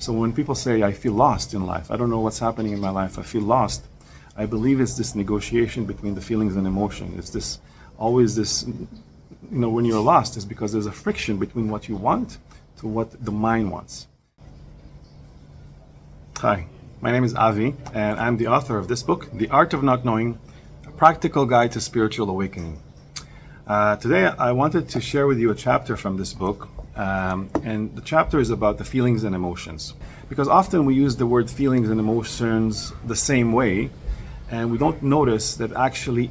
So when people say, I feel lost in life, I don't know what's happening in my life, I feel lost, I believe it's this negotiation between the feelings and emotion. It's this, always this, when you're lost, it's because there's a friction between what you want to what the mind wants. Hi, my name is Avi, and I'm the author of this book, The Art of Not Knowing, A Practical Guide to Spiritual Awakening. Today I wanted to share with you a chapter from this book, and the chapter is about the feelings and emotions. Because often we use the word feelings and emotions the same way, and we don't notice that actually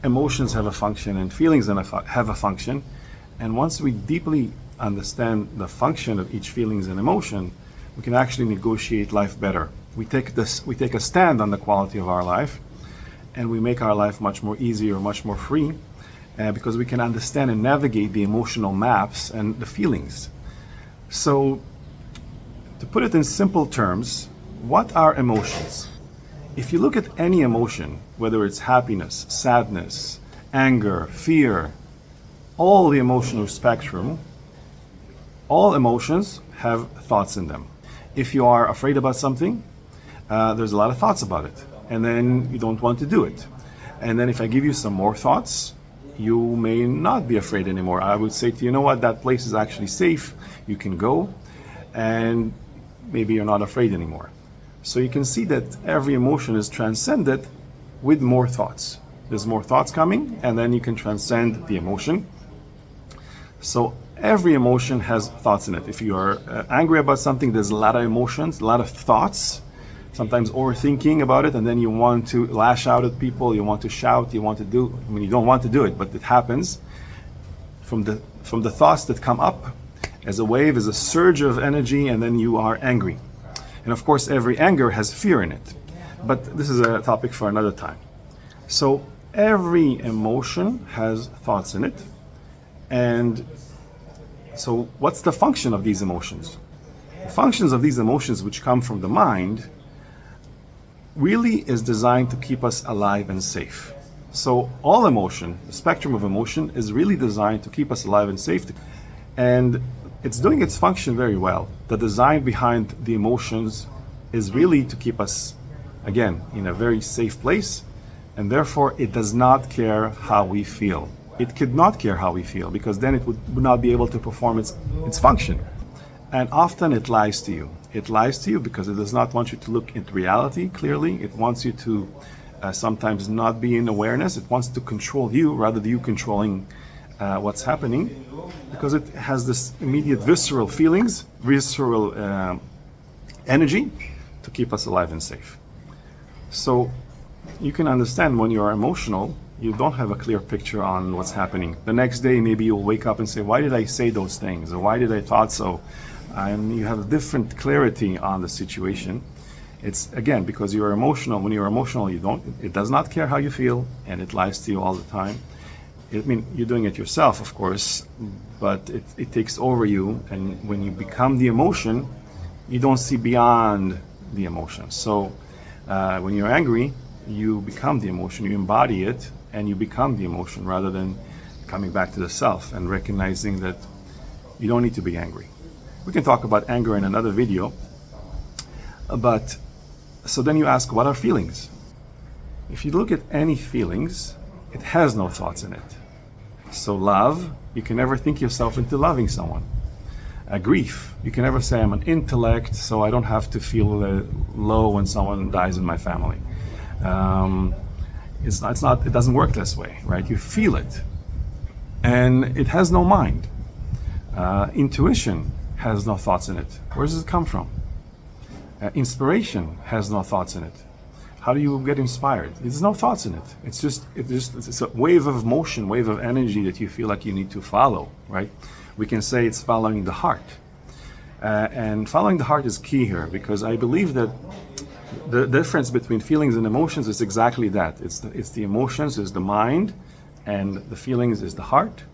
emotions have a function and feelings have a function. And once we deeply understand the function of each feelings and emotion, we can actually negotiate life better. We take a stand on the quality of our life, and we make our life much more easier, much more free, because we can understand and navigate the emotional maps and the feelings. So, to put it in simple terms, what are emotions? If you look at any emotion, whether it's happiness, sadness, anger, fear, all the emotional spectrum, all emotions have thoughts in them. If you are afraid about something, there's a lot of thoughts about it, and then you don't want to do it. And then if I give you some more thoughts, you may not be afraid anymore. I would say to you, you know what, that place is actually safe, you can go, and maybe you're not afraid anymore. So you can see that every emotion is transcended with more thoughts. There's more thoughts coming, and then you can transcend the emotion. So every emotion has thoughts in it. If you are angry about something, there's a lot of emotions, a lot of thoughts, sometimes overthinking about it, and then you want to lash out at people, you want to shout, you want to do, you don't want to do it, but it happens from the thoughts that come up as a wave, as a surge of energy, and then you are angry. And of course, every anger has fear in it, but this is a topic for another time. So every emotion has thoughts in it, and so what's the function of these emotions? The functions of these emotions, which come from the mind, really is designed to keep us alive and safe. So all emotion, the spectrum of emotion, is really designed to keep us alive and safe. And it's doing its function very well. The design behind the emotions is really to keep us, again, in a very safe place, and therefore it does not care how we feel. It could not care how we feel, because then it would not be able to perform its function. And often it lies to you. It lies to you because it does not want you to look at reality clearly. It wants you to sometimes not be in awareness. It wants to control you rather than you controlling what's happening, because it has this immediate visceral feelings, visceral energy to keep us alive and safe. So you can understand when you are emotional, you don't have a clear picture on what's happening. The next day, maybe you'll wake up and say, why did I say those things? Or why did I thought so? And you have a different clarity on the situation. It's, again, because you're emotional. When you're emotional, it does not care how you feel, and it lies to you all the time. You're doing it yourself, of course, but it takes over you, and when you become the emotion, you don't see beyond the emotion. So when you're angry, you become the emotion, you embody it, and you become the emotion rather than coming back to the self and recognizing that you don't need to be angry. We can talk about anger in another video, but so then you ask, what are feelings? If you look at any feelings, it has no thoughts in it. So love, you can never think yourself into loving someone. Grief, you can never say I'm an intellect, so I don't have to feel low when someone dies in my family. It doesn't work this way, right? You feel it, and it has no mind. Intuition has no thoughts in it. Where does it come from? Inspiration has no thoughts in it. How do you get inspired? There's no thoughts in it. It's a wave of motion, wave of energy that you feel like you need to follow, right? We can say it's following the heart. And following the heart is key here, because I believe that the difference between feelings and emotions is exactly that. It's the emotions is the mind, and the feelings is the heart.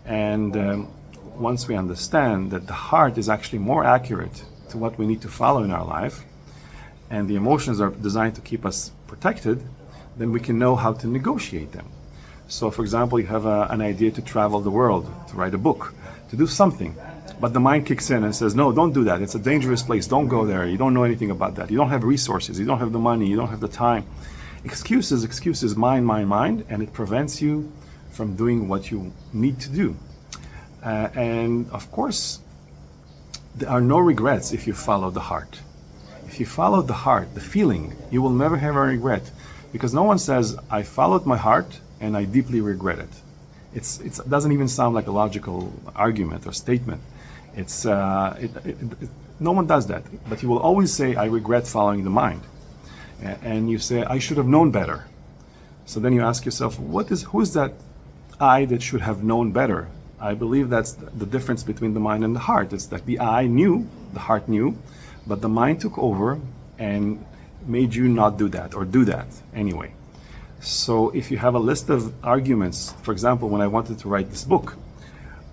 And once we understand that the heart is actually more accurate to what we need to follow in our life, and the emotions are designed to keep us protected, then we can know how to negotiate them. So for example, you have an idea to travel the world, to write a book, to do something. But the mind kicks in and says, no, don't do that. It's a dangerous place. Don't go there. You don't know anything about that. You don't have resources. You don't have the money. You don't have the time. Excuses, mind, and it prevents you from doing what you need to do. And of course, there are no regrets if you follow the heart. If you follow the heart, the feeling, you will never have a regret. Because no one says, I followed my heart and I deeply regret it. It doesn't even sound like a logical argument or statement. No one does that. But you will always say, I regret following the mind. And you say, I should have known better. So then you ask yourself, who is that I that should have known better? I believe that's the difference between the mind and the heart. It's that the I knew, the heart knew, but the mind took over and made you not do that or do that anyway. So if you have a list of arguments, for example, when I wanted to write this book,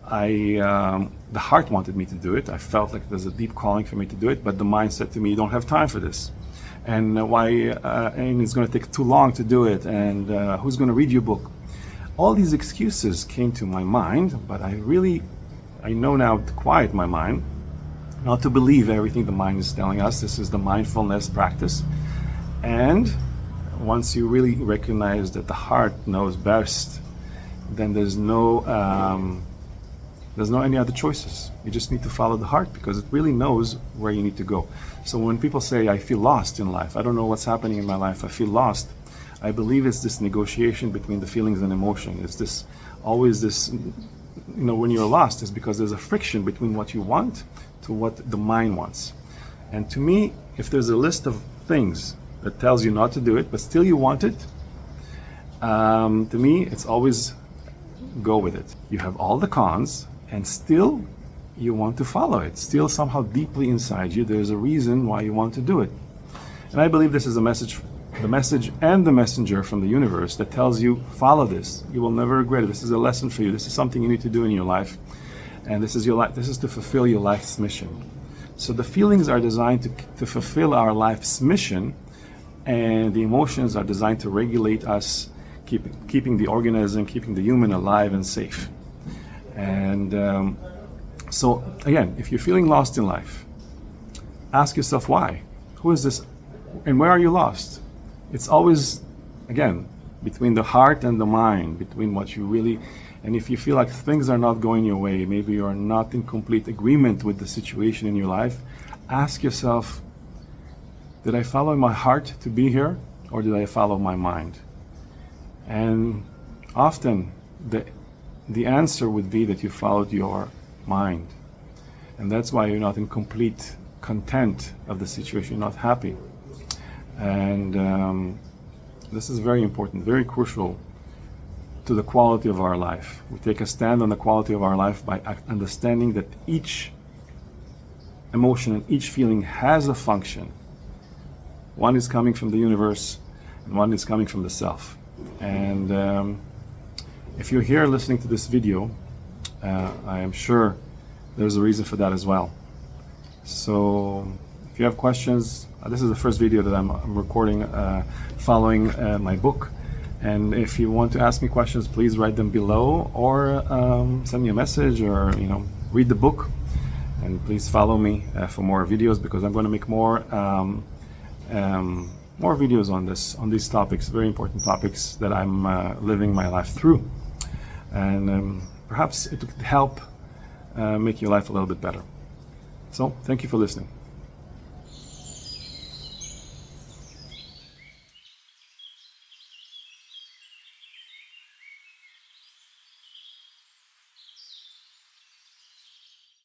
the heart wanted me to do it. I felt like there's a deep calling for me to do it, but the mind said to me, you don't have time for this. And and it's going to take too long to do it, and who's going to read your book? All these excuses came to my mind, but I know now to quiet my mind, not to believe everything the mind is telling us. This is the mindfulness practice. And once you really recognize that the heart knows best, then there's no any other choices. You just need to follow the heart because it really knows where you need to go. So when people say, I feel lost in life, I don't know what's happening in my life, I feel lost, I believe it's this negotiation between the feelings and emotion. It's always this, when you're lost, it's because there's a friction between what you want to what the mind wants. And to me, if there's a list of things that tells you not to do it, but still you want it, to me, it's always go with it. You have all the cons, and still you want to follow it. Still somehow deeply inside you, there's a reason why you want to do it. And I believe this is the message and the messenger from the universe that tells you, follow this. You will never regret it. This is a lesson for you. This is something you need to do in your life. And this is your life. This is to fulfill your life's mission. So the feelings are designed to fulfill our life's mission, and the emotions are designed to regulate us, keeping the organism, keeping the human alive and safe. And so again, if you're feeling lost in life, ask yourself why. Who is this, and where are you lost? It's always, again, between the heart and the mind, between what you really, and if you feel like things are not going your way, maybe you're not in complete agreement with the situation in your life, ask yourself, did I follow my heart to be here, or did I follow my mind? And often the answer would be that you followed your mind. And that's why you're not in complete content of the situation, you're not happy. And this is very important, very crucial to the quality of our life. We take a stand on the quality of our life by understanding that each emotion and each feeling has a function. One is coming from the universe, and one is coming from the self. And if you're here listening to this video, I am sure there's a reason for that as well. So if you have questions, this is the first video that I'm recording following my book. And if you want to ask me questions, please write them below, or send me a message, or read the book. And please follow me for more videos, because I'm going to make more videos on these topics, very important topics that I'm living my life through. And perhaps it could help make your life a little bit better. So thank you for listening.